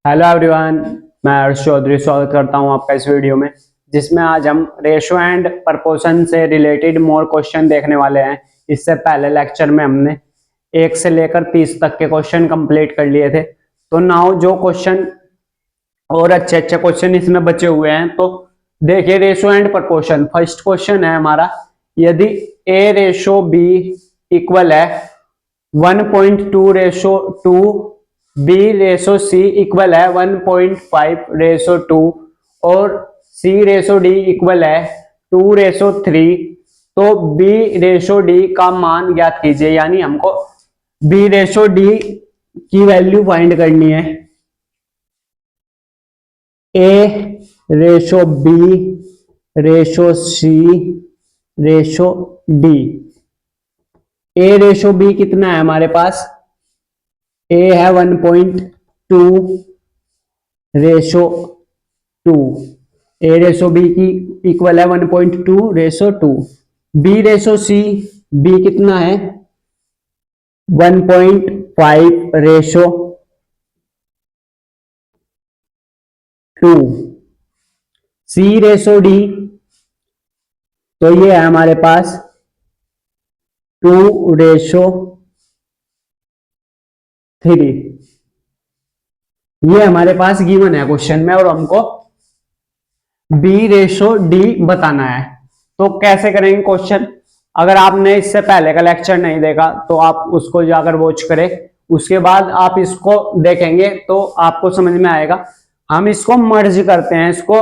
Hello everyone, मैं हर्ष चौधरी स्वागत करता हूं आपका इस वीडियो में, जिसमें आज हम रेशो एंड प्रपोर्शन से रिलेटेड मोर क्वेश्चन देखने वाले हैं। इससे पहले लेक्चर में हमने 1 से लेकर 30 तक के क्वेश्चन कंप्लीट कर लिए थे। तो नाउ जो क्वेश्चन और अच्छे अच्छे क्वेश्चन इसमें बचे हुए हैं, तो देखिए ratio and proportion. First question है हमारा, यदि ए रेशो बी इक्वल है 1.2 रेशो 2, बी रेशो सी इक्वल है 1.5 रेशो 2 और सी रेशो डी इक्वल है 2 रेशो 3, तो बी रेशो डी का मान ज्ञात कीजिए। यानी हमको बी रेशो डी की वैल्यू फाइंड करनी है। ए रेशो बी रेशो सी रेशो डी। ए रेशो बी कितना है हमारे पास? ए है 1.2 रेशो 2। ए रेशो बी की इक्वल है 1.2 रेशो 2। बी रेशो सी, बी कितना है? 1.5 रेशो 2। सी रेशो डी, तो ये है हमारे पास 2 रेशो 3। ये हमारे पास गिवन है क्वेश्चन में और हमको बी रेशो डी बताना है। तो कैसे करेंगे क्वेश्चन? अगर आपने इससे पहले का लेक्चर नहीं देखा तो आप उसको जाकर वॉच करें, उसके बाद आप इसको देखेंगे तो आपको समझ में आएगा। हम इसको मर्ज करते हैं, इसको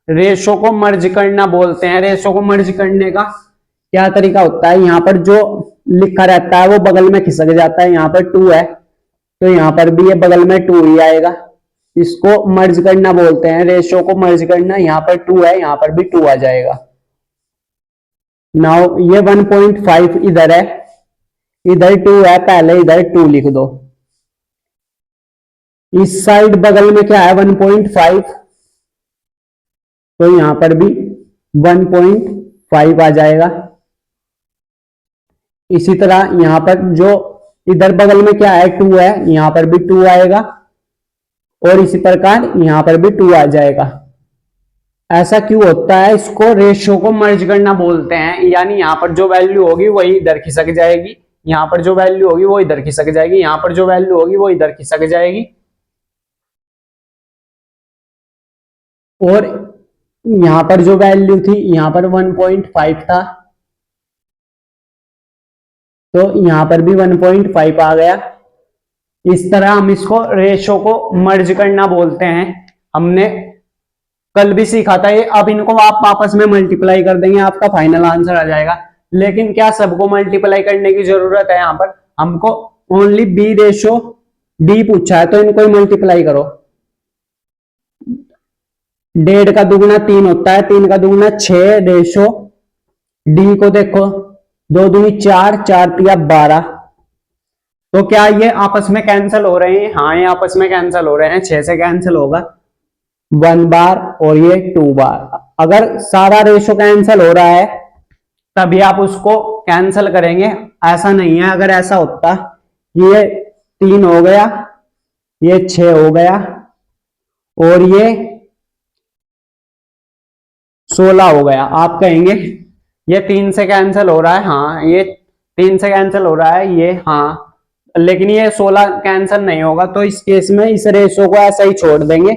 रेशो को मर्ज करना बोलते हैं। रेशो को मर्ज करने का क्या तरीका होता है? यहाँ पर जो लिखा रहता है वो बगल में खिसक जाता है। यहाँ पर 2 है तो यहाँ पर भी ये बगल में 2 ही आएगा। इसको मर्ज करना बोलते हैं, रेशो को मर्ज करना। यहाँ पर 2 है, यहाँ पर भी 2 आ जाएगा। नाउ ये 1.5 इधर है, इधर 2 है, पहले इधर 2 लिख दो। इस साइड बगल में क्या है? 1.5, तो यहां पर भी 1.5 आ जाएगा। इसी तरह यहां पर जो इधर बगल में क्या है? 2 है, यहां पर भी 2 आएगा और इसी प्रकार यहां पर भी 2 आ जाएगा। ऐसा क्यों होता है? इसको रेशो को मर्ज करना बोलते हैं। यानी यहां पर जो वैल्यू होगी वही इधर खिसक जाएगी, यहां पर जो वैल्यू होगी वो इधर खिसक जाएगी, यहां पर जो वैल्यू होगी वो इधर खिसक जाएगी। और यहां पर जो वैल्यू थी, यहां पर 1.5 था तो यहां पर भी 1.5 आ गया। इस तरह हम इसको रेशो को मर्ज करना बोलते हैं। हमने कल भी सीखा था ये। अब इनको आप आपस में मल्टीप्लाई कर देंगे, आपका फाइनल आंसर आ जाएगा। लेकिन क्या सबको मल्टीप्लाई करने की जरूरत है? यहाँ पर हमको ओनली बी रेशो डी पूछा है, तो इनको ही मल्टीप्लाई करो। 1.5 का दुगुना 3 होता है, 3 का दुगुना 6 रेशो डी को देखो, 2 दूनी 4, 4 तिया 12। तो क्या ये आपस में कैंसिल हो रहे हैं? हाँ, ये आपस में कैंसिल हो रहे हैं। 6 से कैंसिल होगा 1 बार और ये 2 बार। अगर सारा रेशो कैंसिल हो रहा है तभी आप उसको कैंसिल करेंगे, ऐसा नहीं है। अगर ऐसा होता ये 3 हो गया, ये 6 हो गया और ये 16 हो गया, आप कहेंगे ये 3 से कैंसिल हो रहा है। हाँ, ये 3 से कैंसिल हो रहा है, ये हाँ, लेकिन ये 16 कैंसिल नहीं होगा। तो इस केस में इस रेशो को ऐसा ही छोड़ देंगे।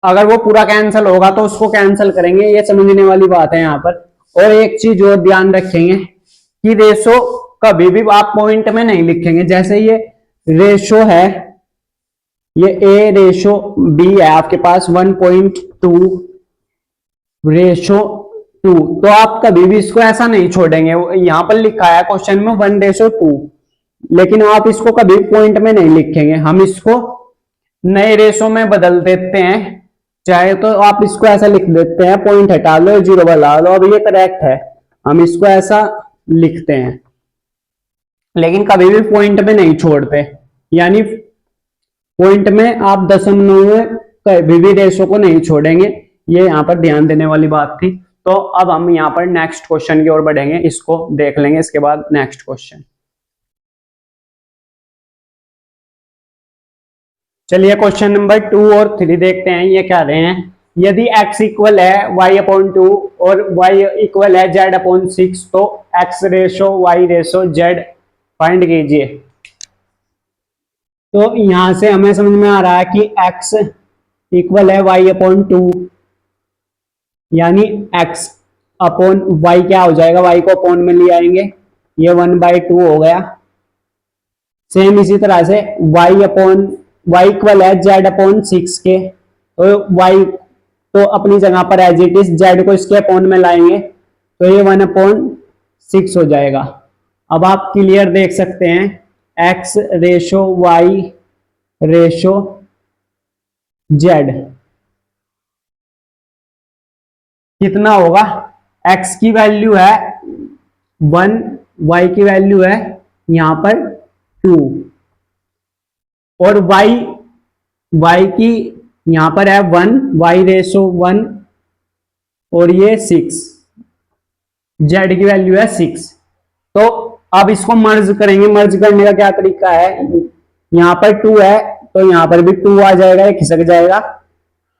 अगर वो पूरा कैंसिल होगा तो उसको कैंसिल करेंगे, ये समझने वाली बात है यहाँ पर। और एक चीज और ध्यान रखेंगे कि रेशो कभी भी आप पॉइंट में नहीं लिखेंगे। जैसे ये रेशो है, ये ए रेशो बी है आपके पास 1.2 रेशो 2, तो आप कभी भी इसको ऐसा नहीं छोड़ेंगे। यहां पर लिखा है क्वेश्चन में 1:2, लेकिन आप इसको कभी पॉइंट में नहीं लिखेंगे। हम इसको नए रेशो में बदल देते हैं। चाहे तो आप इसको ऐसा लिख देते हैं, पॉइंट हटा लो, 0 बना लो। अब ये करेक्ट है, हम इसको ऐसा लिखते हैं, लेकिन कभी भी पॉइंट में नहीं छोड़ते। यानी पॉइंट में आप दशमलव में कभी भी रेशो को नहीं छोड़ेंगे। ये यहाँ पर ध्यान देने वाली बात थी। तो अब हम यहाँ पर नेक्स्ट क्वेश्चन की ओर बढ़ेंगे, इसको देख लेंगे इसके बाद नेक्स्ट क्वेश्चन। चलिए क्वेश्चन नंबर 2 और 3 देखते हैं, ये क्या रहे हैं। यदि x इक्वल है y/2 और y इक्वल है z/6 तो x ratio y ratio z find कीजिए। तो यहां से हमें समझ में आ रहा है कि x इक्वल है y/2, यानी x अपॉन y क्या हो जाएगा, y को अपॉन में ले आएंगे, ये 1/2 हो गया। सेम इसी तरह से y इक्वल है z/6 के, तो y तो अपनी जगह पर एज इट इज, z को इसके अपॉन में लाएंगे तो ये 1/6 हो जाएगा। अब आप क्लियर देख सकते हैं x ratio y ratio z कितना होगा। x की वैल्यू है 1, y की वैल्यू है यहां पर 2 और y की यहां पर है 1, y रेशो 1 और ये 6, z की वैल्यू है 6। तो अब इसको मर्ज करेंगे। मर्ज करने का क्या तरीका है, यहां पर 2 है तो यहां पर भी 2 आ जाएगा, ये खिसक जाएगा।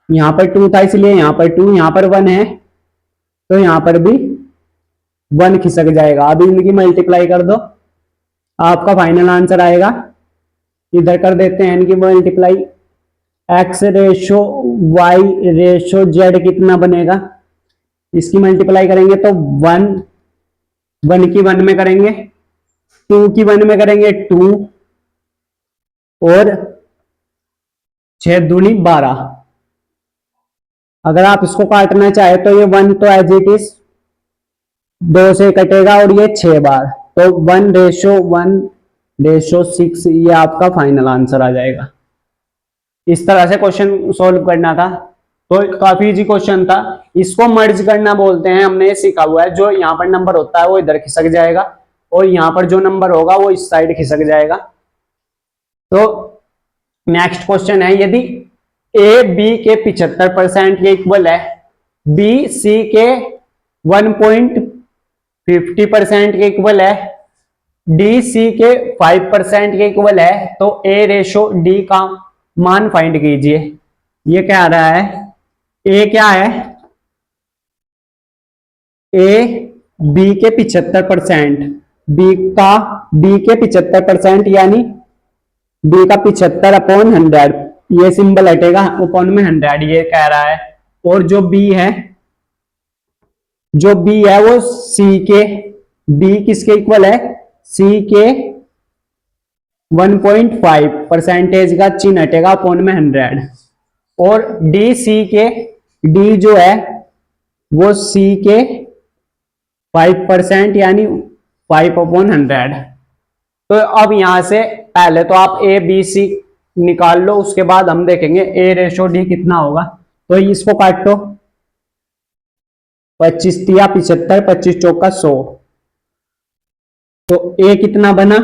यहां पर 2 था इसलिए यहां पर 2, यहां पर 1 है तो यहां पर भी 1 खिसक जाएगा। अब इनकी मल्टीप्लाई कर दो, आपका फाइनल आंसर आएगा। इधर कर देते हैं इनकी multiply, x ratio y ratio z कितना बनेगा, इसकी मल्टीप्लाई करेंगे तो 1 की 1 में करेंगे, 2 की 1 में करेंगे 2 और 6 दूनी 12। अगर आप इसको काटना चाहे तो ये 1 तो एज इट इज 2 से कटेगा और ये 6 बार, तो 1:1:6 ये आपका फाइनल आंसर आ जाएगा। इस तरह से क्वेश्चन सॉल्व करना था, तो काफी इजी क्वेश्चन था। इसको मर्ज करना बोलते हैं, हमने ये सीखा हुआ है। जो यहाँ पर नंबर होता है वो इधर खिसक जाएगा और यहाँ पर जो नंबर होगा वो इस साइड खिसक जाएगा। तो नेक्स्ट क्वेश्चन है, यदि ए बी के 75% के इक्वल है, बी सी के 1.50% के इक्वल है, डी सी के 5% के इक्वल है, तो ए रेशो डी का मान फाइंड कीजिए। ये क्या आ रहा है, ए क्या है, ए बी के 75%, बी के 75% यानी बी का 75/100, ये सिंबल हटेगा अपॉन में 100, ये कह रहा है। और जो बी है वो सी के, बी किसके इक्वल है, सी के 1.5% का चिन्ह हटेगा अपॉन में 100। और डी सी के, डी जो है वो सी के 5% यानी 5/100। तो अब यहां से पहले तो आप ए बी सी निकाल लो, उसके बाद हम देखेंगे ए रेशो डी कितना होगा। तो इसको काटो, 25 तिया 75, 25 चौका 100, तो ए कितना बना,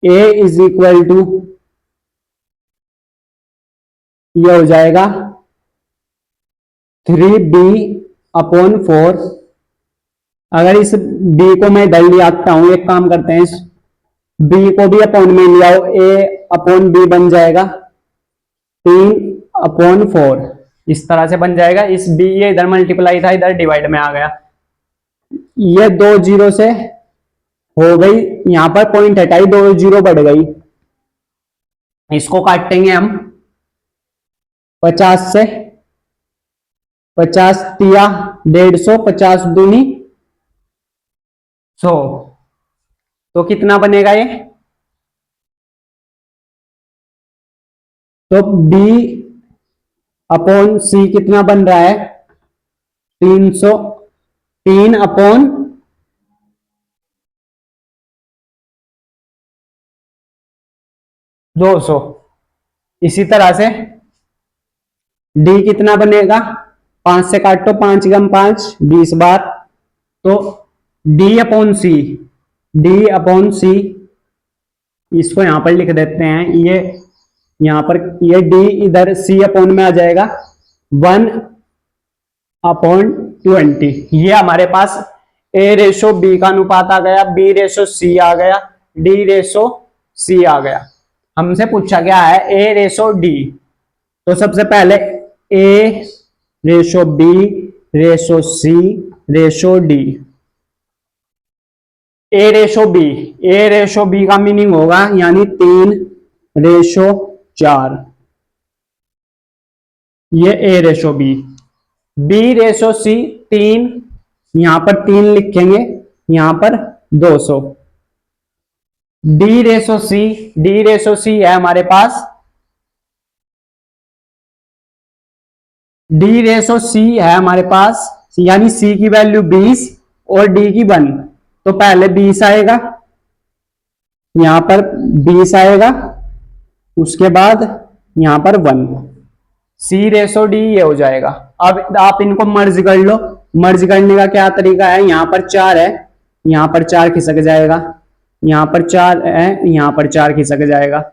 ए इज इक्वल टू ये हो जाएगा 3b/4। अगर इस b को मैं इधर ले आता हूं, एक काम करते हैं, इस b को भी अपॉन में ले आओ, a/b बन जाएगा 3/4, इस तरह से बन जाएगा। इस b ये इधर मल्टीप्लाई था, इधर डिवाइड में आ गया, ये 2 जीरो से हो गई, यहां पर पॉइंट हटाई, 2 जीरो बढ़ गई। इसको काटेंगे हम 50 से, 50 तिया 150, 50 दूनी 100, तो कितना बनेगा ये, तो b अपॉन सी कितना बन रहा है, 300, 3/200। इसी तरह से डी कितना बनेगा, 5 से काटो, 5 × 5 20 बार, तो डी अपॉन सी, इसको यहां पर लिख देते हैं, ये यहां पर ये डी इधर सी अपॉन में आ जाएगा 1/20। ये हमारे पास ए रेशो बी का अनुपात आ गया, बी रेशो सी आ गया, डी रेशो सी आ गया। हमसे पूछा गया है ए रेशो डी। तो सबसे पहले ए रेशो बी रेशो सी रेशो डी। ए रेशो बी का मीनिंग होगा यानी 3:4। ये ए रेशो बी रेशो सी 3, यहां पर 3 लिखेंगे, यहां पर 200। डी रेशो सी है हमारे पास, डी रेशो सी है हमारे पास, यानी सी की वैल्यू 20 और डी की 1। तो पहले 20 आएगा, यहां पर 20 आएगा, उसके बाद यहां पर 1। सी रेशो डी ये हो जाएगा। अब आप इनको मर्ज कर लो। मर्ज करने का क्या तरीका है, यहां पर 4 है, यहां पर 4 खिसक जाएगा, यहां पर 4 है, यहां पर 4 खिसक जाएगा,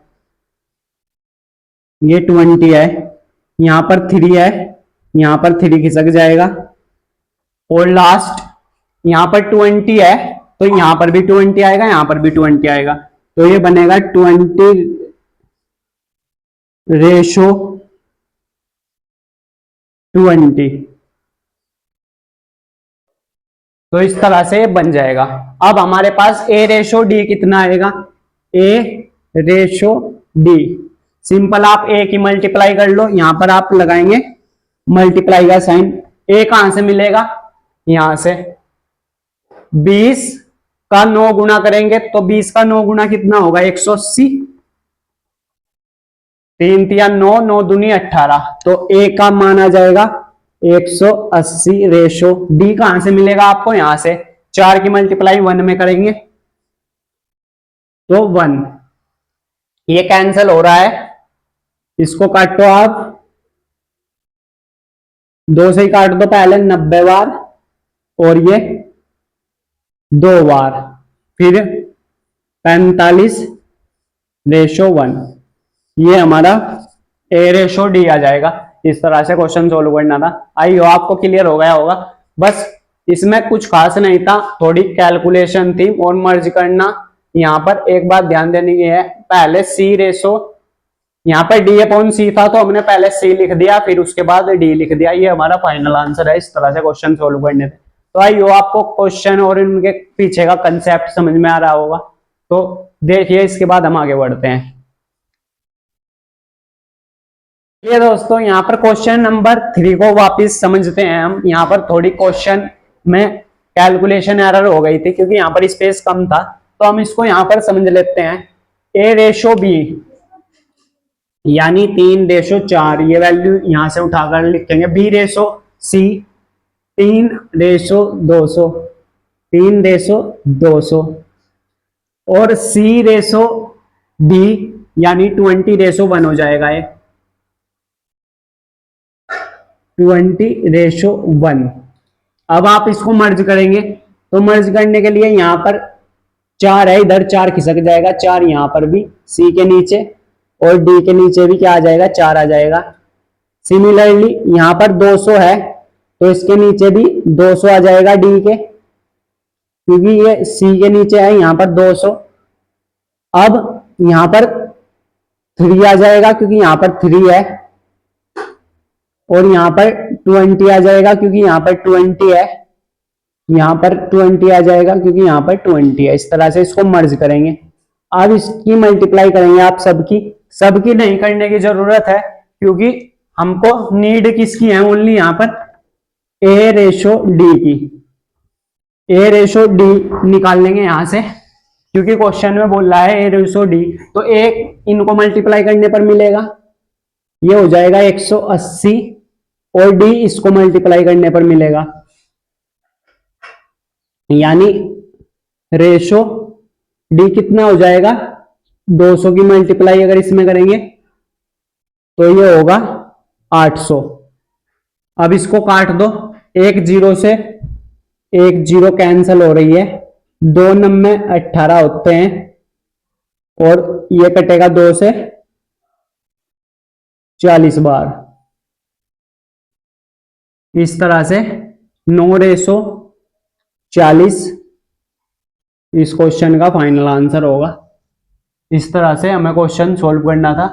ये 20 है, यहां पर 3 है, यहां पर 3 खिसक जाएगा, और लास्ट यहां पर 20 है, तो यहां पर भी 20 आएगा, यहां पर भी 20 आएगा। तो ये बनेगा 20 रेशो 20। तो इस तरह से बन जाएगा। अब हमारे पास ए रेशो डी कितना आएगा, ए रेशो डी, सिंपल आप ए की मल्टीप्लाई कर लो, यहां पर आप लगाएंगे मल्टीप्लाई का साइन। ए कहां से मिलेगा, यहां से 20 का 9 गुना करेंगे, तो 20 का 9 गुना कितना होगा, 180। 3 तिया 9, 9 दूनी 18, तो ए का मान आ जाएगा 180 रेशो। डी कहां से मिलेगा आपको, यहां से 4 की मल्टीप्लाई 1 में करेंगे तो 1, ये कैंसिल हो रहा है, इसको काटो आप, 2 से ही काट दो पहले 90 बार, और ये 2 बार, फिर 45 रेशो 1। ये हमारा ए रेशो डी आ जाएगा। इस तरह से क्वेश्चन सोल्व करना था। आई हो आपको क्लियर हो गया होगा। बस इसमें कुछ खास नहीं था, थोड़ी कैलकुलेशन थी और मर्ज करना। यहाँ पर एक बात ध्यान देने की है, पहले सी रेशो, यहाँ पर डी अपॉन सी था तो हमने पहले सी लिख दिया, फिर उसके बाद डी लिख दिया। ये हमारा फाइनल आंसर है। इस तरह से क्वेश्चन सोल्व करने थे। तो आई हो आपको क्वेश्चन और इनके पीछे का कंसेप्ट समझ में आ रहा होगा। तो देखिए, इसके बाद हम आगे बढ़ते हैं। ये दोस्तों, यहाँ पर क्वेश्चन नंबर 3 को वापस समझते हैं हम। यहाँ पर थोड़ी क्वेश्चन में कैलकुलेशन एरर हो गई थी क्योंकि यहाँ पर स्पेस कम था, तो हम इसको यहाँ पर समझ लेते हैं। ए रेशो बी यानी 3:4, ये वैल्यू यहां से उठाकर लिखेंगे। बी रेशो सी 3:200, 3:200, और सी रेशो डी यानी 20:1 हो जाएगा ये, 20:1। अब आप इसको मर्ज करेंगे, तो मर्ज करने के लिए यहां पर 4 है, इधर 4 खिसक जाएगा, 4 यहां पर भी सी के नीचे, और डी के नीचे भी क्या आ जाएगा, 4 आ जाएगा। सिमिलरली यहां पर 200 है, तो इसके नीचे भी 200 आ जाएगा डी के, क्योंकि ये सी के नीचे है, यहां पर 200। अब यहां पर 3 आ जाएगा क्योंकि यहां पर 3 है, और यहां पर 20 आ जाएगा क्योंकि यहां पर 20 है, यहां पर 20 आ जाएगा क्योंकि यहां पर 20 है। इस तरह से इसको मर्ज करेंगे। अब इसकी मल्टीप्लाई करेंगे आप सबकी नहीं करने की जरूरत है, क्योंकि हमको नीड किसकी है, ओनली यहां पर ए रेशो डी की। ए रेशो डी निकाल लेंगे यहां से, क्योंकि क्वेश्चन में बोल रहा है ए रेशो डी, तो एक इनको मल्टीप्लाई करने पर मिलेगा, ये हो जाएगा 180, और डी इसको मल्टीप्लाई करने पर मिलेगा, यानी रेशो डी कितना हो जाएगा, 200 की मल्टीप्लाई अगर इसमें करेंगे तो ये होगा 800। अब इसको काट दो, एक जीरो से एक जीरो कैंसिल हो रही है, 2 नंबे 18 होते हैं, और ये कटेगा 2 से 40 बार। इस तरह से 9:40 इस क्वेश्चन का फाइनल आंसर होगा। इस तरह से हमें क्वेश्चन सोल्व करना था।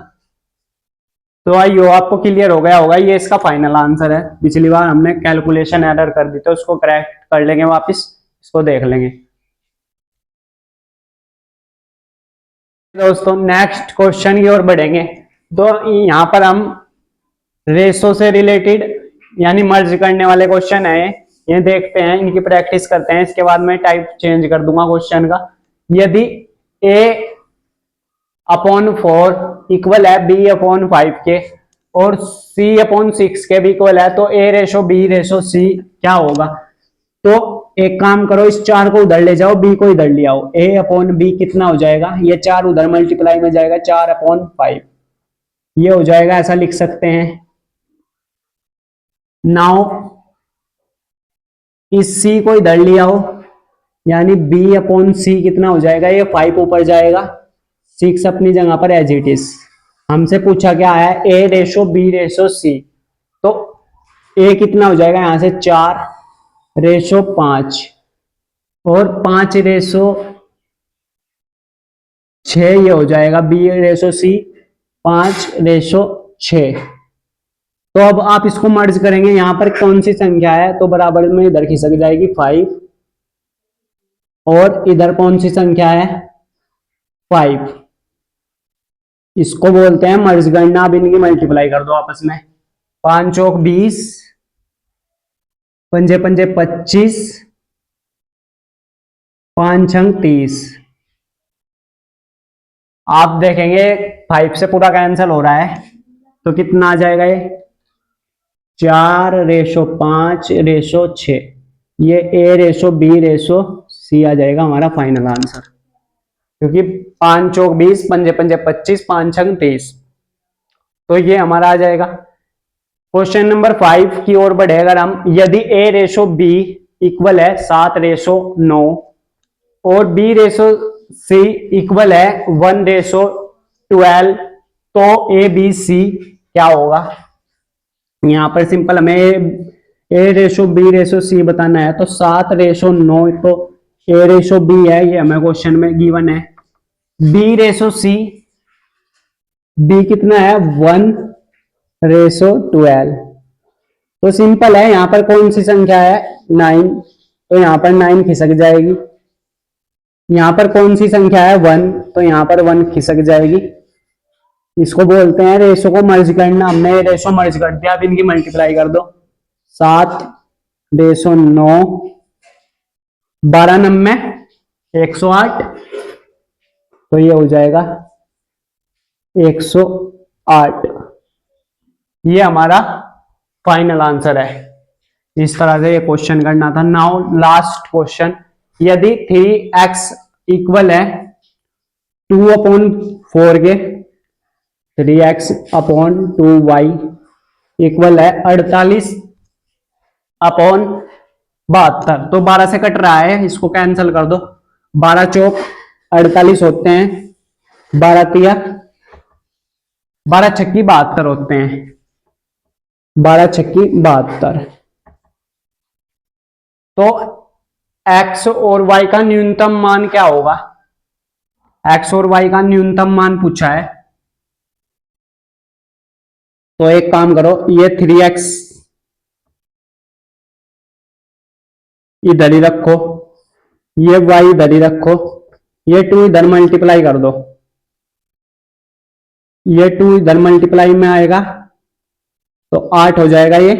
तो आइयो आपको क्लियर हो गया होगा, ये इसका फाइनल आंसर है। पिछली बार हमने कैलकुलेशन एरर कर दी तो उसको करेक्ट कर लेंगे वापस, इसको देख लेंगे। दोस्तों नेक्स्ट क्वेश्चन की ओर बढ़ेंगे। तो यहाँ पर हम रेशो से रिलेटेड यानी मर्ज करने वाले क्वेश्चन है, ये देखते हैं, इनकी प्रैक्टिस करते हैं। इसके बाद मैं टाइप चेंज कर दूंगा क्वेश्चन का। यदि a/4 इक्वल है b/5 के और c/6 के भी इक्वल है, तो a/b/c क्या होगा? तो एक काम करो, इस 4 को उधर ले जाओ, b को इधर ले आओ। a/b कितना हो जाएगा? ये 4 उधर मल्टीप्लाई में जाएगा, 4/5 ये हो जाएगा, ऐसा लिख सकते हैं। नाउ इस c को इधर ले आओ, यानी b/c कितना हो जाएगा? ये 5 ऊपर जाएगा, 6 अपनी जगह पर एज इट इज। हमसे पूछा क्या है? a/b/c। तो a कितना हो जाएगा? यहां से 4/5 और 5/6 ये हो जाएगा b/c 5/6। तो अब आप इसको मर्ज करेंगे, यहां पर कौन सी संख्या है? तो बराबर में इधर खिसक जाएगी 5 और इधर कौन सी संख्या है? 5। इसको बोलते हैं मर्ज करना। अब इनकी मल्टीप्लाई कर दो आपस में। 5 चौक 20, 5 पंजे 25, 5 छंग 30। आप देखेंगे 5 से पूरा कैंसिल हो रहा है, तो कितना आ जाएगा? ये 4/5/6, ये a/b/c आ जाएगा हमारा फाइनल आंसर। क्योंकि 5 चौक 20, 5 पंजे 25, 5 छंग 30, तो ये हमारा आ जाएगा। क्वेश्चन नंबर 5 की ओर बढ़े अगर हम, यदि a/b इक्वल है 7/9 और b/c इक्वल है 1/12, तो a/b/c क्या होगा? यहां पर सिंपल हमें a/b/c बताना है। तो 7/9 तो a/b है, ये हमें क्वेश्चन में गिवन है। b/c, b कितना है? 1/12। तो सिंपल है, यहां पर कौन सी संख्या है? 9, तो यहां पर 9 खिसक जाएगी। यहां पर कौन सी संख्या है? 1, तो यहां पर 1 खिसक जाएगी। इसको बोलते हैं रेशो को मर्ज करना। हमने रेशो मर्ज कर दिया, अब इनकी मल्टीप्लाई कर दो। 7/9, 12 9 108, तो ये हो जाएगा 108। ये हमारा फाइनल आंसर है। इस तरह से ये क्वेश्चन करना था। नाउ लास्ट क्वेश्चन, यदि 3x इक्वल है 2/4 के, 3x/2y इक्वल है 48/72। तो 12 से कट रहा है, इसको कैंसिल कर दो। 12 चौक 48 होते हैं, 12 तिया 12 छक्की 72 होते हैं, 12 छक्की 72। तो x और y का न्यूनतम मान क्या होगा? x और y का न्यूनतम मान पूछा है। तो एक काम करो, ये 3x इधर ही रखो, ये y इधर ही रखो, ये 2 इधर मल्टीप्लाई कर दो, ये 2 इधर मल्टीप्लाई में आएगा तो 8 हो जाएगा, ये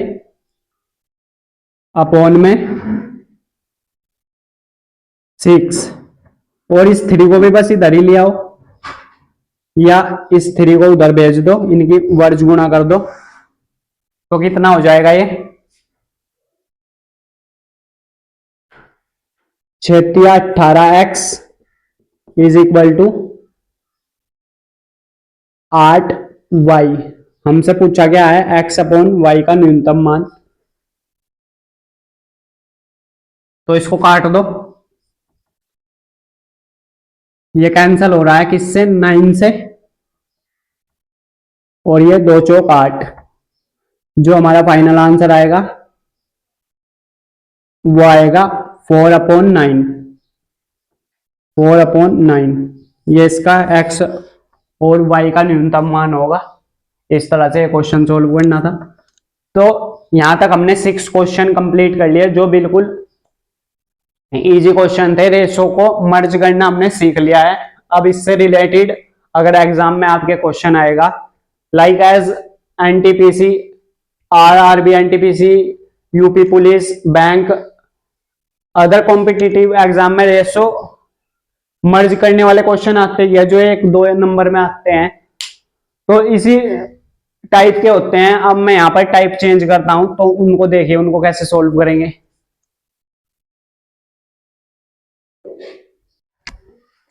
अपॉन में 6। और इस 3 को भी बस इधर ही ले आओ, या इस 3 को उधर भेज दो, इनकी वर्ज गुणा कर दो, तो कितना हो जाएगा? ये 18x is equal to 8y। हमसे पूछा गया है x/y का न्यूनतम मान। तो इसको काट दो, ये कैंसिल हो रहा है किससे? 9 से, और ये 2 चौक 8। जो हमारा फाइनल आंसर आएगा वो आएगा 4/9, 4/9। ये इसका x और y का न्यूनतम मान होगा। इस तरह से क्वेश्चन सोल्व करना था। तो यहां तक हमने 6 क्वेश्चन कंप्लीट कर लिए जो बिल्कुल इजी क्वेश्चन थे। रेशो को मर्ज करना हमने सीख लिया है। अब इससे रिलेटेड अगर एग्जाम में आपके क्वेश्चन आएगा like as NTPC, RRB, NTPC, UP police, bank, other competitive exam में रेशो मर्ज करने वाले क्वेश्चन आते हैं जो 1-2 नंबर में आते हैं, तो इसी टाइप के होते हैं। अब मैं यहाँ पर टाइप चेंज करता हूं तो उनको देखिए, उनको कैसे सोल्व करेंगे।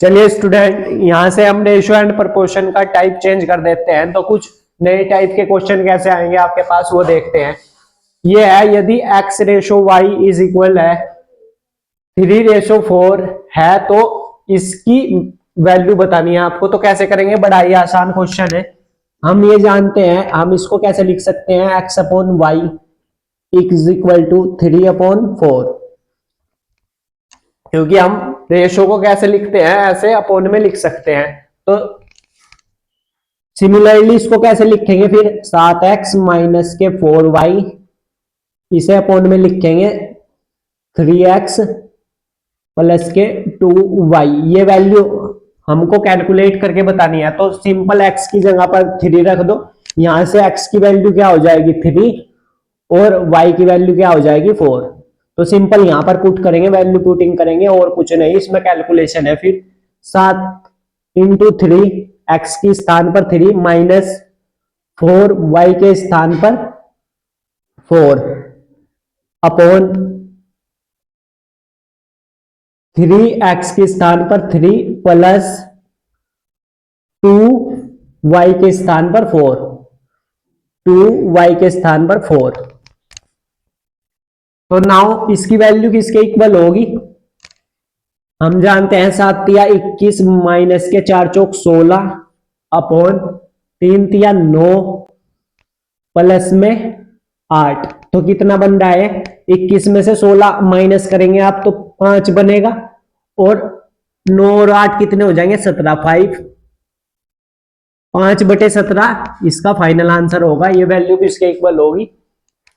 चलिए स्टूडेंट, यहां से हम रेशियो एंड प्रोपोर्शन का टाइप चेंज कर देते हैं, तो कुछ नए टाइप के क्वेश्चन कैसे आएंगे आपके पास वो देखते हैं। ये है, यदि x ratio y is equal है 3:4 है तो इसकी वैल्यू बतानी है आपको। तो कैसे करेंगे, बड़ा ही आसान क्वेश्चन है। हम ये जानते हैं, हम इसको कैसे लिख सकते हैं, x/y इज इक्वल टू 3/4, क्योंकि हम रेशो को कैसे लिखते हैं, ऐसे अपॉन में लिख सकते हैं। तो सिमिलरली इसको कैसे लिखेंगे फिर, 7x माइनस के 4y, इसे अपॉन में लिखेंगे 3x प्लस के 2y। ये वैल्यू हमको कैलकुलेट करके बतानी है, तो सिंपल x की जगह पर 3 रख दो। यहां से x की वैल्यू क्या हो जाएगी 3 और y की वैल्यू क्या हो जाएगी 4। तो सिंपल यहां पर पुट करेंगे, वैल्यू पुटिंग करेंगे और कुछ नहीं, इसमें कैलकुलेशन है। फिर 7 इंटू 3, x के स्थान पर 3 माइनस 4 y के स्थान पर 4 अपॉन 3x के स्थान पर 3 प्लस 2y के स्थान पर 4, 2y के स्थान पर 4। तो नाउ इसकी वैल्यू किसके इक्वल होगी, हम जानते हैं 7 तिया 21 माइनस के 4 चौक 16 अपॉन 3 तिया 9 प्लस में 8। तो कितना बन रहा है, 21 में से 16 माइनस करेंगे आप तो 5 बनेगा, और 9 और 8 कितने हो जाएंगे 17, 5/17 इसका फाइनल आंसर होगा। ये वैल्यू भी इसके इक्वल होगी।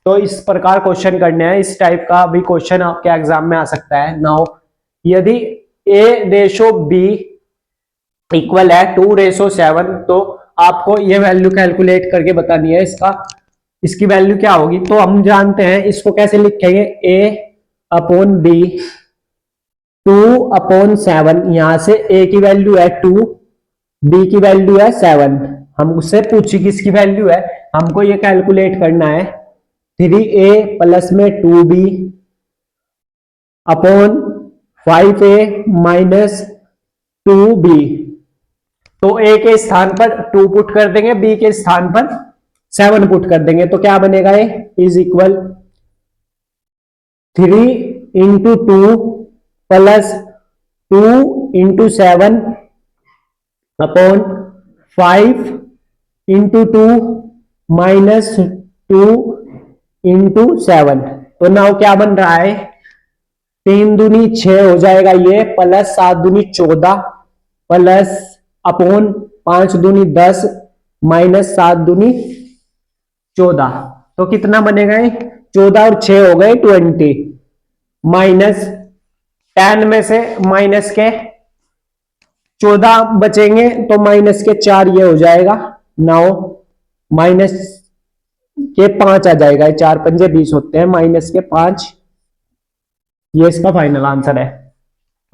तो इस प्रकार क्वेश्चन करने हैं, इस टाइप का भी क्वेश्चन आपके एग्जाम में आ सकता है। नाउ यदि a रेशो b इक्वल है 2:7, तो आपको ये वैल्यू कैलकुलेट करके बतानी है इसकी वैल्यू क्या होगी। तो हम जानते हैं इसको कैसे लिखेंगे, a/b 2/7। यहां से a की वैल्यू है 2, b की वैल्यू है 7। हम उससे पूछी किसकी वैल्यू है, हमको ये कैलकुलेट करना है 3a प्लस में 2b upon 5a minus 2b। तो a के स्थान पर 2 पुट कर देंगे, b के स्थान पर 7 पुट कर देंगे, तो क्या बनेगा, ये is equal 3 into 2 plus 2 into 7 upon 5 into 2 minus 2 into 7। तो नाउ क्या बन रहा है, 3 दूनी 6 हो जाएगा ये, प्लस 7 दूनी 14 प्लस अपॉन 5 दूनी 10 माइनस 7 दूनी 14। तो कितना बनेगा ये, 14 और 6 हो गए 20, माइनस 10 में से माइनस के 14 बचेंगे तो माइनस के 4 ये हो जाएगा 9, माइनस के 5 आ जाएगा, 4 पंजे 20 होते हैं, माइनस के 5। ये इसका फाइनल आंसर है।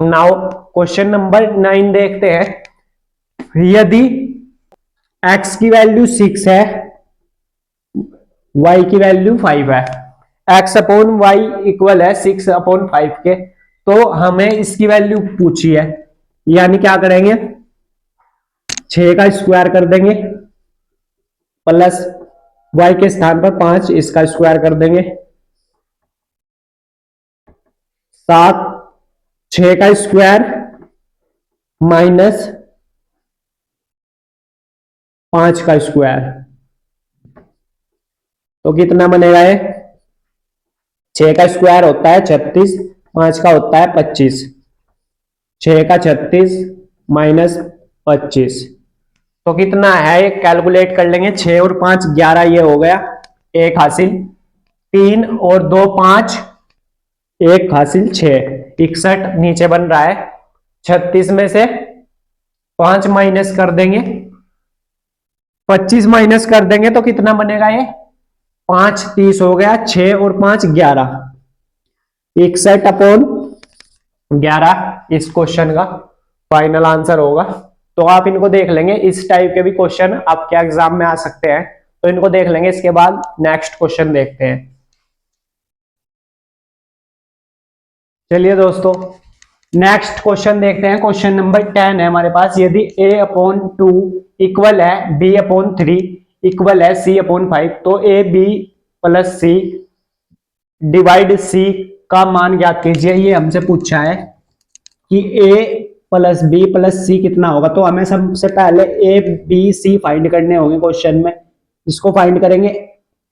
नाउ क्वेश्चन नंबर 9 देखते हैं। यदि x की वैल्यू 6 है, y की वैल्यू 5 है, x/y इक्वल है 6/5 के, तो हमें इसकी वैल्यू पूछी है। यानी क्या करेंगे, 6 का स्क्वायर कर देंगे प्लस y के स्थान पर 5 इसका स्क्वायर कर देंगे, 7 6 का स्क्वायर माइनस 5 का स्क्वायर, तो कितना बनेगा ये, 6 का स्क्वायर होता है 36, 5 का होता है 25, 6 का 36 -25। तो कितना है ये कैलकुलेट कर लेंगे। 6 और 5 11, ये हो गया 1 हासिल। 3 और 2 5, 1 हासिल 6, 61 नीचे बन रहा है। 36 में से 5 माइनस कर देंगे, 25 माइनस कर देंगे तो कितना बनेगा ये 5 30 हो गया। 6 और 5 11, 61/11 इस क्वेश्चन का फाइनल आंसर होगा। तो आप इनको देख लेंगे, इस टाइप के भी क्वेश्चन आपके एग्जाम में आ सकते हैं, तो इनको देख लेंगे। इसके बाद नेक्स्ट क्वेश्चन देखते हैं। चलिए दोस्तों नेक्स्ट क्वेश्चन देखते हैं। क्वेश्चन नंबर 10 है हमारे पास। यदि a/2 इक्वल है b/3 इक्वल है c/5, तो a b plus c divide c का मान ज्ञात कीजिए। ये हमसे पूछा है कि a plus b plus c कितना होगा। तो हमें सबसे पहले a b c फाइंड करने होंगे क्वेश्चन में। इसको फाइंड करेंगे।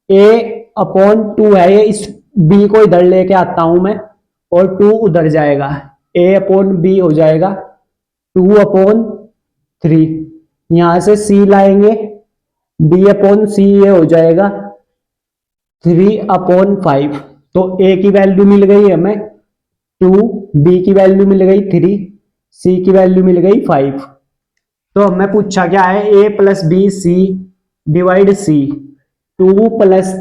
a/2 है ये, इस b को इधर लेके आता हूं मैं और 2 उधर जाएगा। a/b हो जाएगा 2/3। यहां से c लाएंगे, b/c ये हो जाएगा 3/5। तो a की वैल्यू मिल गई हमें 2, b की वैल्यू मिल गई 3, c की वैल्यू मिल गई 5। तो हमें पूछा क्या है, a plus b c divide c, 2 plus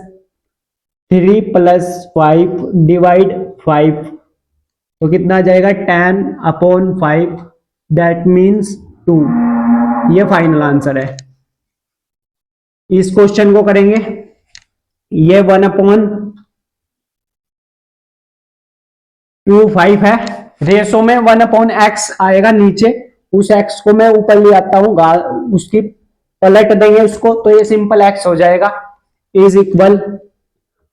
3 plus 5 divide 5, तो कितना आ जाएगा 10/5, दैट मीन्स 2। ये फाइनल आंसर है। इस क्वेश्चन को करेंगे। ये 1/25 है। रेशो में 1/x आएगा नीचे, उस x को मैं ऊपर ले आता हूं, उसकी पलट देंगे उसको, तो ये सिंपल x हो जाएगा। इज इक्वल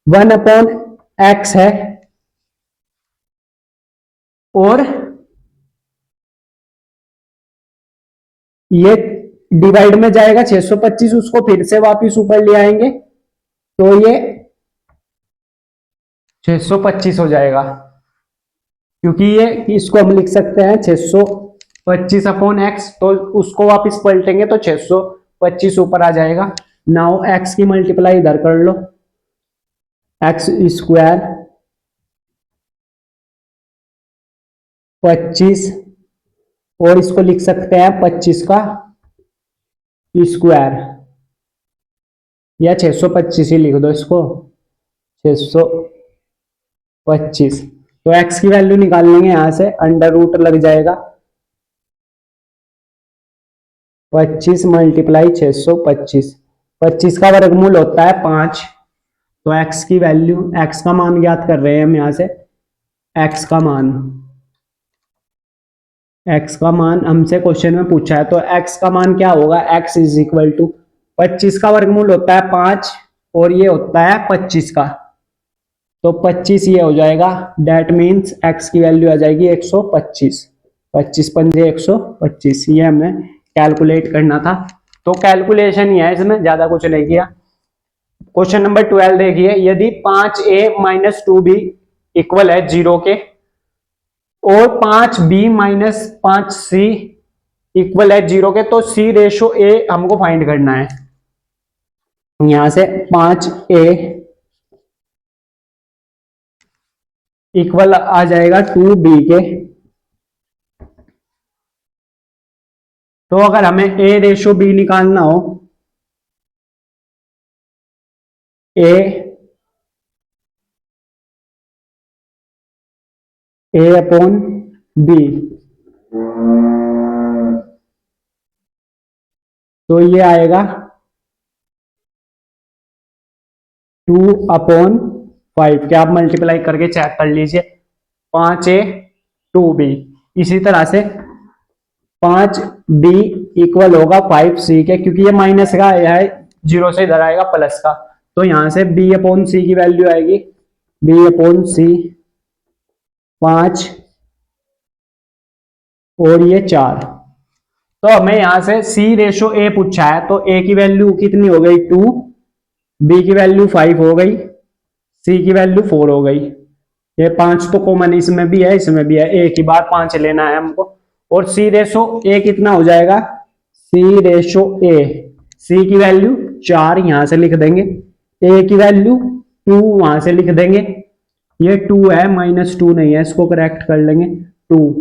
1/x है और ये डिवाइड में जाएगा 625, उसको फिर से वापिस ऊपर ले आएंगे तो ये 625 हो जाएगा। क्योंकि ये इसको हम लिख सकते हैं 625/x, तो उसको वापिस पलटेंगे तो 625 ऊपर आ जाएगा। नाउ x की मल्टीप्लाई इधर कर लो, x स्क्वायर 25, और इसको लिख सकते हैं 25 का स्क्वायर, या 625 ही लिख दो इसको, 625। तो x की वैल्यू निकाल लेंगे, यहां से अंडर रूट लग जाएगा 25 मल्टीप्लाई 625। 25 का वर्गमूल होता है 5। तो x की वैल्यू, x का मान ज्ञात कर रहे हैं हम यहां से। x का मान हमसे क्वेश्चन में पूछा है, तो x का मान क्या होगा, x इज इक्वल टू 25 का वर्गमूल होता है 5 और ये होता है 25 का, तो 25 ये हो जाएगा। डेट मीन्स x की वैल्यू आ जाएगी 125। 25 पंजे 125, ये हमें कैलकुलेट करना था। तो कैलकुलेशन ही है, इसमें ज्यादा कुछ नहीं किया। क्वेश्चन नंबर 12 देखिए। यदि 5a माइनस 2b इक्वल है 0 के और 5b माइनस 5c इक्वल है 0 के, तो c रेशो a हमको फाइंड करना है। यहां से 5a इक्वल आ जाएगा 2b के। तो अगर हमें a रेशो b निकालना हो, a/b, तो ये आएगा 2/5 क्या आप मल्टीप्लाई करके चेक कर लीजिए। 5a 2b, इसी तरह से 5b इक्वल होगा 5c के, क्योंकि ये माइनस का है, 0 से इधर आएगा प्लस का, तो यहां से b/c की वैल्यू आएगी b/c 5 और ये 4। तो हमें यहां से c रेशो a पूछा है, तो a की वैल्यू कितनी हो गई 2, b की वैल्यू 5 हो गई, c की वैल्यू 4 हो गई। ये 5 तो कॉमन इसमें भी है, इसमें भी है, एक ही बार 5 लेना है हमको। और सी रेशो ए कितना हो जाएगा, सी रेशो ए, सी की वैल्यू 4 यहां से लिख देंगे, ए की वैल्यू 2 वहां से लिख देंगे, ये 2 है -2 नहीं है, इसको करेक्ट कर लेंगे 2।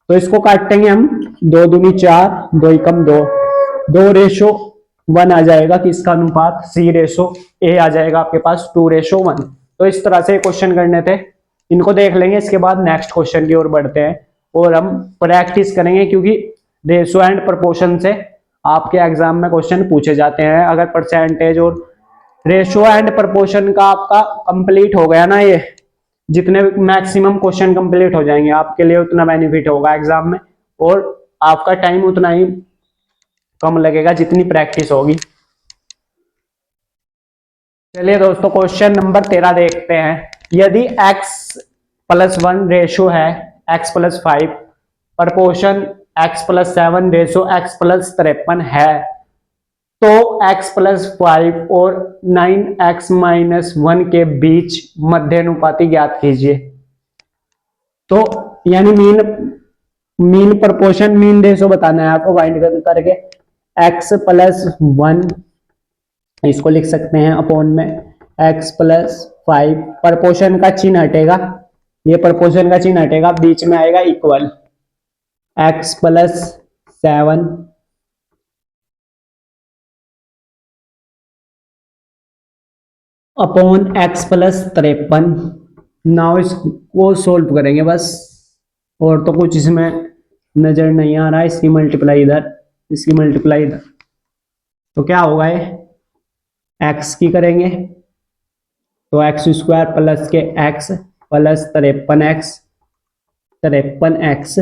तो इसको काटेंगे हम, 2 दूनी 4, 2 एकम 2, 2:1 आ जाएगा, किसका अनुपात, सी रेशो ए आ जाएगा आपके पास 2:1। तो इस तरह से क्वेश्चन करने थे, इनको देख लेंगे, इसके बाद नेक्स्ट क्वेश्चन की ओर बढ़ते हैं और हम प्रैक्टिस करेंगे, क्योंकि रेशो एंड प्रोपोर्शन से आपके एग्जाम में क्वेश्चन पूछे जाते हैं। अगर परसेंटेज और रेशो एंड प्रोपोर्शन का आपका कंप्लीट हो गया ना, ये जितने मैक्सिमम क्वेश्चन कंप्लीट हो जाएंगे आपके लिए उतना बेनिफिट होगा एग्जाम में, और आपका टाइम उतना ही कम लगेगा जितनी प्रैक्टिस होगी। चलिए दोस्तों, क्वेश्चन नंबर 13 देखते हैं। यदि x+1 रेशो है x+5, proportion x+7 ratio x+53 है, तो x+5 और 9x-1 के बीच मध्यानुपाती ज्ञात कीजिए। तो यानी मीन प्रोपोर्शन, मीन रेशो बताना है आपको फाइंड करके। x+1 इसको लिख सकते हैं अपॉन में x+5, प्रोपोर्शन का चिन्ह हटेगा, ये प्रोपोर्शन का चिन्ह हटेगा, बीच में आएगा equal, x+7 upon x+53। Now इसको सोल्व करेंगे बस, और तो कुछ इसमें नजर नहीं आ रहा है। इसकी मल्टीप्लाई इधर, इसकी मल्टीप्लाई इधर, तो क्या होगा, ये x की करेंगे तो x² प्लस के x प्लस 53x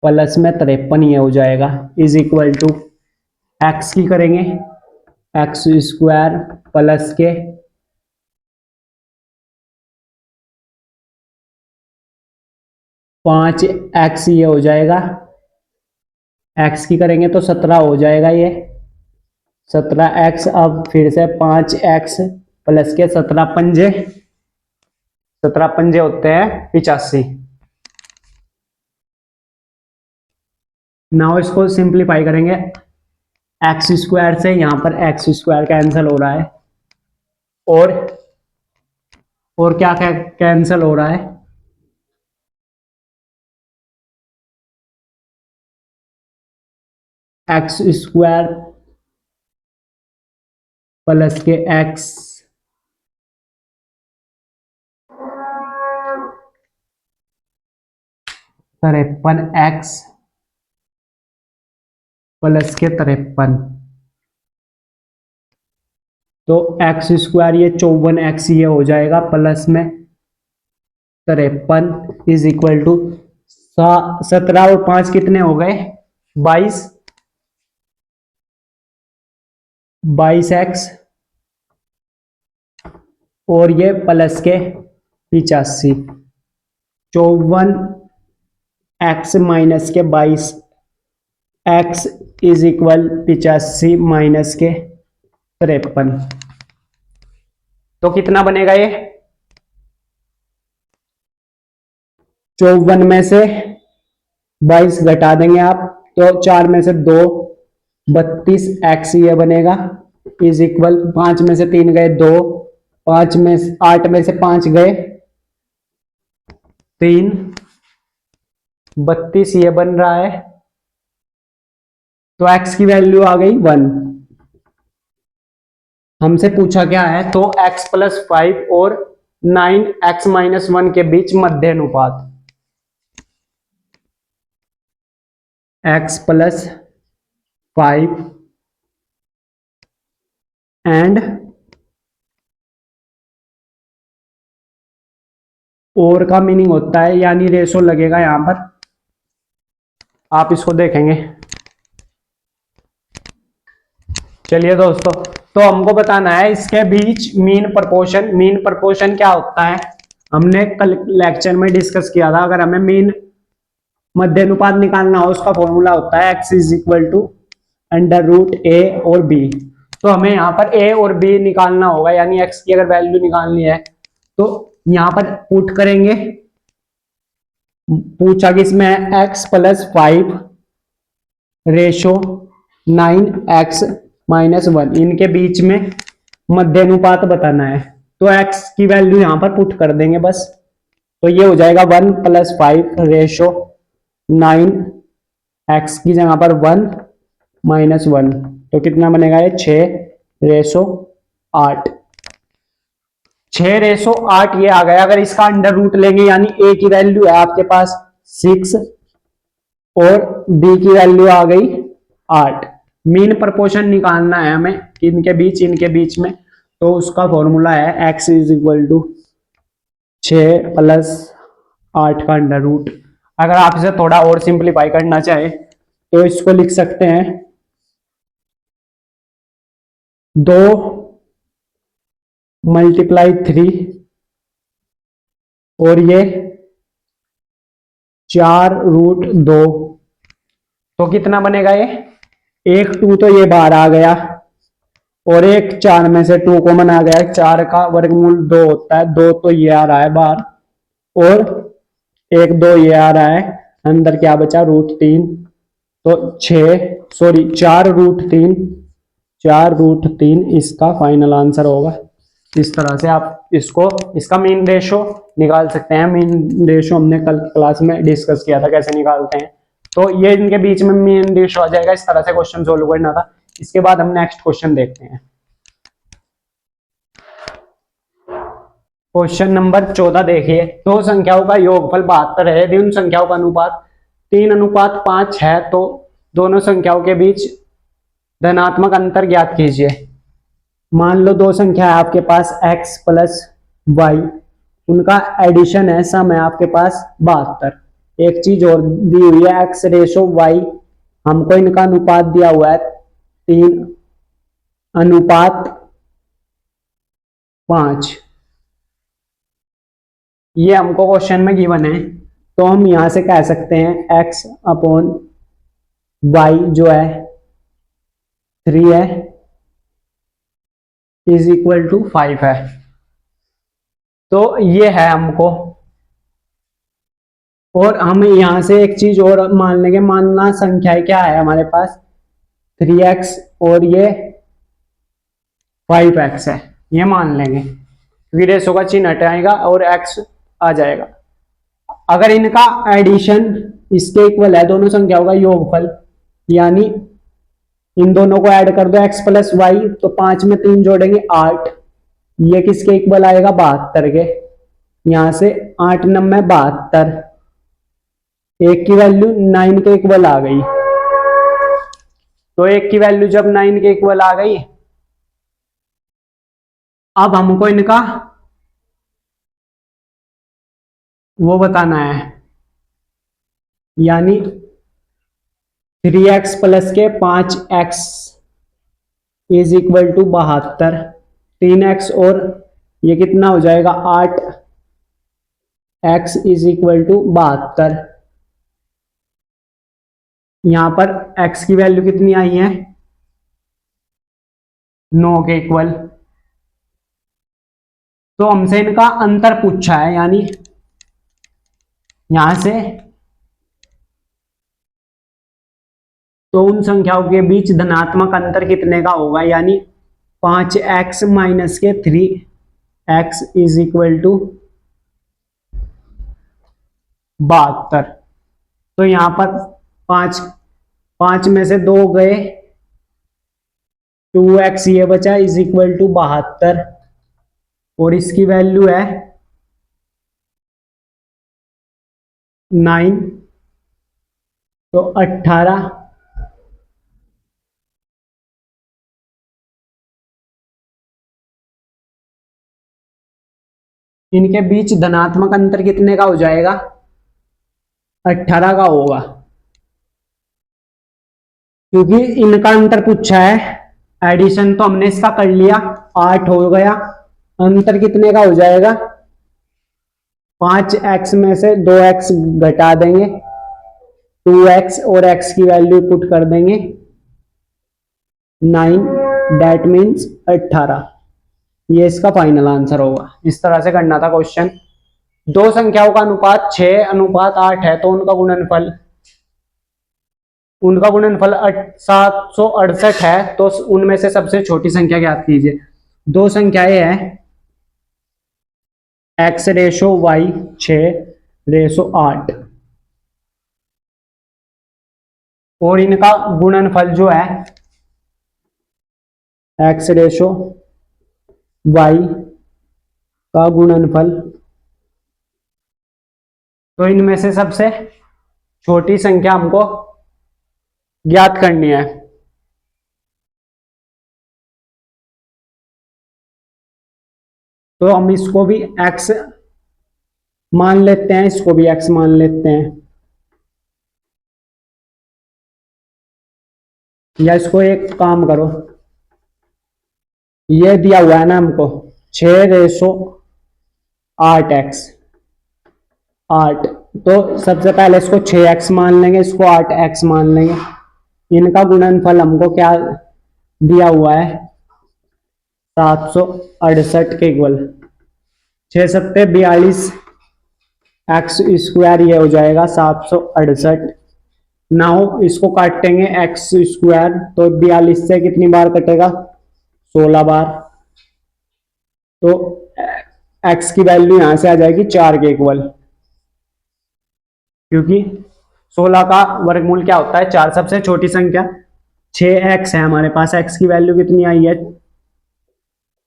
प्लस में 53 ये हो जाएगा, इज इक्वल टू x की करेंगे x² प्लस के 5x ये हो जाएगा, x की करेंगे तो 17 हो जाएगा, ये 17x, अब फिर से 5x प्लस के 17 पंजे होते हैं 85। नाउ इसको सिंप्लीफाई करेंगे, x² से यहां पर x² कैंसिल हो रहा है, और क्या कैंसिल हो रहा है, x² प्लस के x 53x प्लस के 53, तो x² ये 54x ये हो जाएगा, प्लस में 53 इज इक्वल टू 17 और 5 कितने हो गए, 22x, और ये प्लस के 85, 54x माइनस के 22x इज इक्वल 85 माइनस के 53, तो कितना बनेगा, ये 54 में से 22 घटा देंगे आप, तो 4 में से 2, 32x ये बनेगा, इज इक्वल 5 में से 3 गए 2, 8 में से 5 गए 3, 32 ये बन रहा है, तो x की वैल्यू आ गई 1। हमसे पूछा क्या है, तो x+5 और 9x-1 के बीच मध्यानुपात, x+5 एंड और का मीनिंग होता है, यानी रेशो लगेगा यहां पर, आप इसको देखेंगे। चलिए दोस्तों, तो हमको बताना है इसके बीच मीन प्रोपोर्शन क्या होता है, हमने कल लेक्चर में डिस्कस किया था। अगर हमें मीन मध्यानुपात निकालना हो, उसका फॉर्मूला होता है x is equal to √a और b। तो हमें यहाँ पर a और b निकालना होगा, यानी x की अगर वैल्यू निकालनी है तो यहाँ पर पुट करेंगे पूछा कि इसमें x+5 रेशो 9x-1 इनके बीच में मध्य अनुपात बताना है। तो x की वैल्यू यहां पर पुट कर देंगे बस। तो ये हो जाएगा 1+5 रेशो 9, x की जगह पर 1-1। तो कितना बनेगा ये 6/8। 6/8 ये आ गया। अगर इसका अंडर रूट लेंगे यानी a की वैल्यू है आपके पास 6 और b की वैल्यू आ गई 8। मीन प्रपोर्शन निकालना है हमें इनके बीच में। तो उसका फॉर्मूला है x = 6+8 का अंडर रूट। अगर आप इसे थोड़ा और सिंप्लीफाई करना चाहे तो इसको लिख सकते हैं 2 × 3 और ये 4√2। तो कितना बनेगा ये 1 2 तो ये बाहर आ गया और एक 4 में से 2 कॉमन आ गया। 4 का वर्गमूल 2 होता है, 2 तो ये आ रहा है बाहर और 1 2 ये आ रहा है। अंदर क्या बचा √3। तो 4√3 इसका फाइनल आंसर होगा। इस तरह से आप इसका मीन रेशो निकाल सकते हैं। मीन रेशो हमने कल क्लास में डिस्कस किया था कैसे निकालते हैं। तो ये इनके बीच में मीन रेशो आ जाएगा। इस तरह से क्वेश्चन सोल्व करना था। इसके बाद हम नेक्स्ट क्वेश्चन देखते हैं। क्वेश्चन नंबर 14 देखिए। दो संख्याओं का योगफल 72 है। यदि उन संख्याओं का अनुपात 3:5 है तो दोनों संख्याओं के बीच धनात्मक अंतर ज्ञात कीजिए। मान लो दो संख्या है आपके पास x+y, उनका एडिशन है, सम है आपके पास 72। एक चीज और दी हुई है x/y, हमको इनका अनुपात दिया हुआ है 3:5। ये हमको क्वेश्चन में गिवन है। तो हम यहां से कह सकते हैं x/y जो है 3 है = 5 है। तो ये है हमको। और हम यहां से एक चीज और मान लेंगे। मानना संख्या क्या है हमारे पास 3x और ये 5x है, ये मान लेंगे। रेशो का चिन्ह हटाएगा और x आ जाएगा। अगर इनका एडिशन इसके इक्वल है, दोनों संख्याओं का योगफल, यानी इन दोनों को ऐड कर दो x+y, तो 5 में 3 जोड़ेंगे 8। ये किसके इक्वल आएगा 72 के। यहां से 8 9 72, एक की वैल्यू 9 के इक्वल आ गई। तो एक की वैल्यू जब 9 के इक्वल आ गई, अब हमको इनका वो बताना है, यानी 3x प्लस के 5x = 72। 3x और ये कितना हो जाएगा 8x = 72। यहां पर x की वैल्यू कितनी आई है 9 के इक्वल। तो हमसे इनका अंतर पूछा है, यानी यहां से तो उन संख्याओं के बीच धनात्मक अंतर कितने का होगा, यानी 5x माइनस के 3x = 72। तो यहां पर 5 में से 2 गए, 2x ये बचा = 72 और इसकी वैल्यू है 9, तो 18। इनके बीच धनात्मक अंतर कितने का हो जाएगा 18 का होगा, क्योंकि इनका अंतर पूछा है। एडिशन तो हमने इसका कर लिया, 8 हो गया। अंतर कितने का हो जाएगा 5x में से 2x घटा देंगे, 2x और x की वैल्यू पुट कर देंगे 9, दैट मीन्स 18। ये इसका फाइनल आंसर होगा। इस तरह से करना था क्वेश्चन। दो संख्याओं का अनुपात 6:8 है, तो उनका गुणनफल 768 है। तो उनमें से सबसे छोटी संख्या ज्ञात कीजिए। दो संख्याएं हैं x/y 6/8 और इनका गुणनफल जो है x/y का गुणनफल, तो इनमें से सबसे छोटी संख्या हमको ज्ञात करनी है। तो हम इसको भी x मान लेते हैं, इसको भी x मान लेते हैं, या इसको एक काम करो, ये दिया हुआ है ना हमको 6/8x 8, तो सबसे पहले इसको 6x मान लेंगे, इसको 8x मान लेंगे। इनका गुणनफल हमको क्या दिया हुआ है 768 के इक्वल 6×7=42 x², ये हो जाएगा 768। नाउ इसको काटेंगे x², तो 42 से कितनी बार कटेगा 16 बार, तो x की वैल्यू यहां से आ जाएगी 4 के इक्वल, क्योंकि 16 का वर्गमूल क्या होता है 4। सबसे छोटी संख्या 6x है हमारे पास, x की वैल्यू कितनी आई है,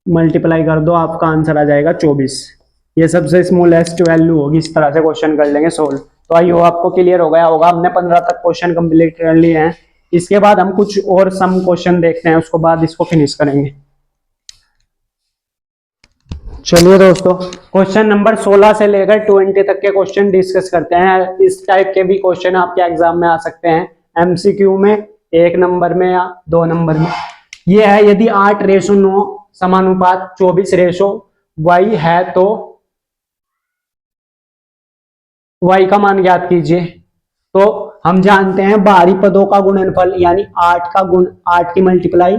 मल्टीप्लाई कर दो, आपका आंसर आ जाएगा 24। ये सबसे स्मॉलेस्ट वैल्यू होगी। इस तरह से क्वेश्चन कर लेंगे सोल्व। तो आई होप आपको क्लियर हो गया होगा। हमने 15 तक क्वेश्चन कंप्लीट कर लिए हैं। इसके बाद हम कुछ और सम क्वेश्चन देखते हैं, उसके बाद इसको फिनिश करेंगे। चलिए दोस्तों, क्वेश्चन नंबर 16 से लेकर 20 तक के क्वेश्चन डिस्कस करते हैं। इस टाइप के भी क्वेश्चन आपके एग्जाम में आ सकते हैं, एमसीक्यू में, 1 नंबर में या 2 नंबर में। ये है, यदि 8:9 समानुपात 24:y है तो y का मान ज्ञात कीजिए। तो हम जानते हैं बाहरी पदों का गुणनफल यानी 8 की मल्टीप्लाई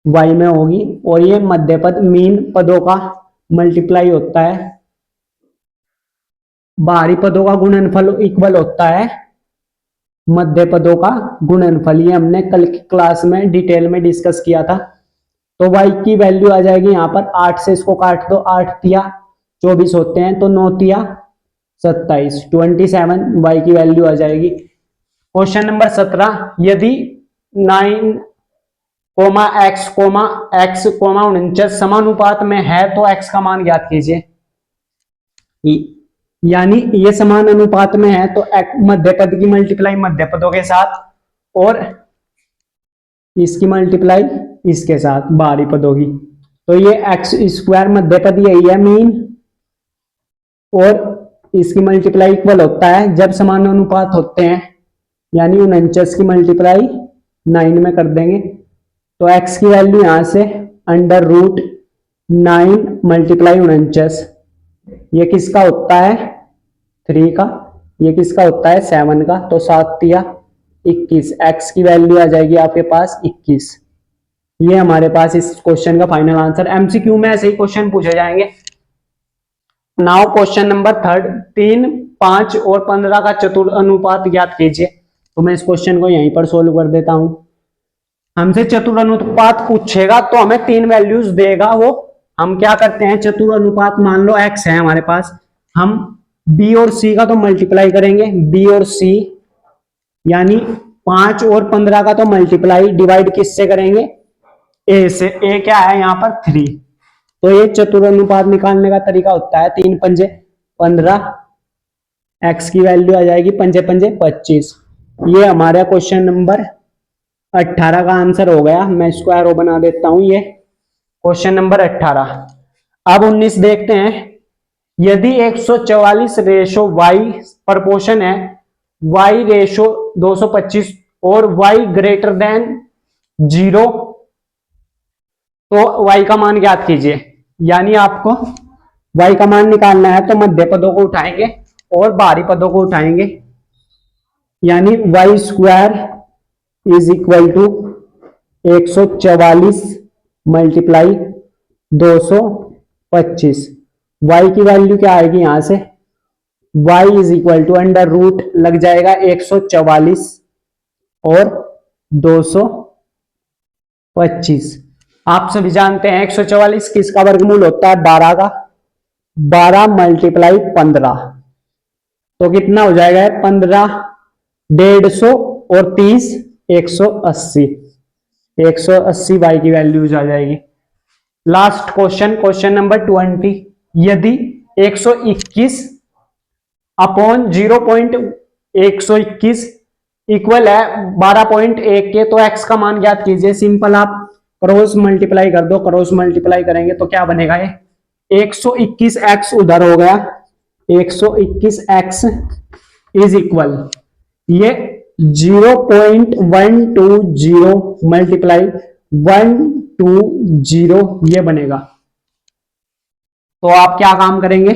y में होगी, और ये मध्य पद मीन पदों का मल्टीप्लाई होता है। बाहरी पदों का गुणनफल इक्वल होता है मध्य पदों का गुणनफल। ये हमने कल की क्लास में डिटेल में डिस्कस किया था। तो y की वैल्यू आ जाएगी यहाँ पर 8 से इसको काट दो, 8×3 24 होते हैं, तो 9×3 27 27 y की वैल्यू आ जाएगी। क्वेश्चन नंबर 17, यदि 9, x, समानुपात में है तो x का मान ज्ञात कीजिए। यानी ये समान अनुपात में है तो मध्य पद की मल्टीप्लाई मध्य पदों के साथ और इसकी मल्टीप्लाई इसके साथ बाहरी पदों की। तो ये x² मध्य पद यही है मीन, और इसकी मल्टीप्लाई इक्वल होता है जब समान अनुपात होते हैं, यानी 49 की मल्टीप्लाई 9 में कर देंगे। तो x की वैल्यू यहां से √9 मल्टीप्लाई 49, ये किसका होता है 3 का, ये किसका होता है 7 का, तो 7×3 21, x की वैल्यू आ जाएगी आपके पास 21। ये हमारे पास इस क्वेश्चन का फाइनल आंसर। एमसीक्यू में ऐसे ही क्वेश्चन पूछे जाएंगे। नाउ क्वेश्चन नंबर 3, 5 और 15 का चतुर अनुपात ज्ञात कीजिए। तो मैं इस क्वेश्चन को यहीं पर सोल्व कर देता हूं। हमसे चतुर अनुपात पूछेगा तो हमें 3 वैल्यूज देगा वो। हम क्या करते हैं, चतुर अनुपात मान लो x है हमारे पास, हम b और c का तो मल्टीप्लाई करेंगे, b और c, यानी 5 और 15 का तो मल्टीप्लाई डिवाइड किससे करेंगे a से। a क्या है यहाँ पर 3। तो ये चतुर अनुपात निकालने का तरीका होता है 3×5 15, x की वैल्यू आ जाएगी 5×5 25। ये हमारा क्वेश्चन नंबर 18 का आंसर हो गया। मैं इसको एरो बना देता हूं, ये क्वेश्चन नंबर 18। अब 19 देखते हैं, यदि 144:y प्रपोर्शन है y/225 और y > 0, तो y का मान ज्ञात कीजिए। यानी आपको y का मान निकालना है तो मध्य पदों को उठाएंगे और बाहरी पदों को उठाएंगे, यानी y² is equal to 144 multiply 225। y की वैल्यू क्या आएगी यहां से, y is equal to under root लग जाएगा 144 और 225। आप सभी जानते हैं 144 किसका वर्गमूल होता है, 12 का, 12 मल्टीप्लाई 15, तो कितना हो जाएगा 15, 150 और 30 180, 180 y की वैल्यूज आ जाएगी। लास्ट क्वेश्चन, क्वेश्चन नंबर 20, यदि 121 अपॉन 0.121 इक्वल है 12.1 के, तो x का मान ज्ञात कीजिए। सिंपल, आप क्रॉस मल्टीप्लाई कर दो, क्रॉस मल्टीप्लाई करेंगे तो क्या बनेगा, ये 121x उधर हो गया, 121x इज इक्वल, ये 0.120 मल्टीप्लाई 120 ये बनेगा। तो आप क्या काम करेंगे,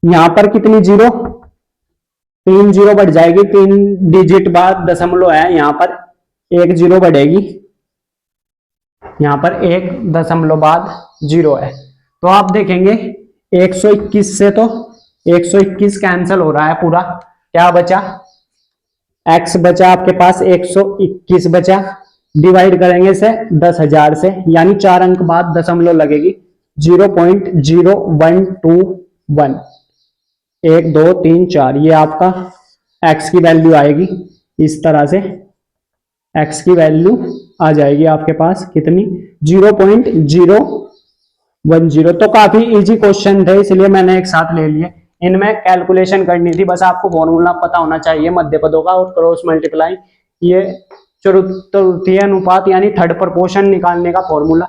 यहां पर कितनी जीरो, 3 जीरो बढ़ जाएगी, 3 डिजिट बाद दशमलव है, यहां पर 1 जीरो बढ़ेगी, यहां पर 1 दशमलव बाद 0 है। तो आप देखेंगे 121 से तो 121 कैंसिल हो रहा है पूरा, क्या बचा, x बचा आपके पास, 121 बचा, डिवाइड करेंगे इसे 10,000 से, यानी 4 अंक बाद दशमलव लगेगी, 0.0121, 1 2 3 4, ये आपका x की वैल्यू आएगी। इस तरह से x की वैल्यू आ जाएगी आपके पास कितनी, 0.010। तो काफी इजी क्वेश्चन थे, इसलिए मैंने एक साथ ले लिए। इनमें कैलकुलेशन करनी थी, बस आपको फॉर्मूला पता होना चाहिए मध्य पदों का और क्रॉस मल्टीप्लाई, ये चतुर्थीय अनुपात यानी थर्ड प्रोपोर्शन निकालने का फॉर्मूला।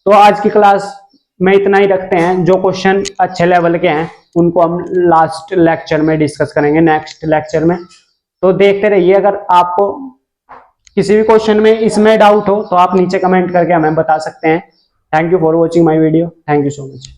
तो आज की क्लास में इतना ही रखते हैं, जो क्वेश्चन अच्छे लेवल के हैं उनको हम लास्ट लेक्चर में डिस्कस करेंगे, नेक्स्ट लेक्चर में। तो देखते रहिए, अगर आपको किसी भी क्वेश्चन में इसमें डाउट हो तो आप नीचे कमेंट करके हमें बता सकते हैं। Thank you for watching my video, thank you so much.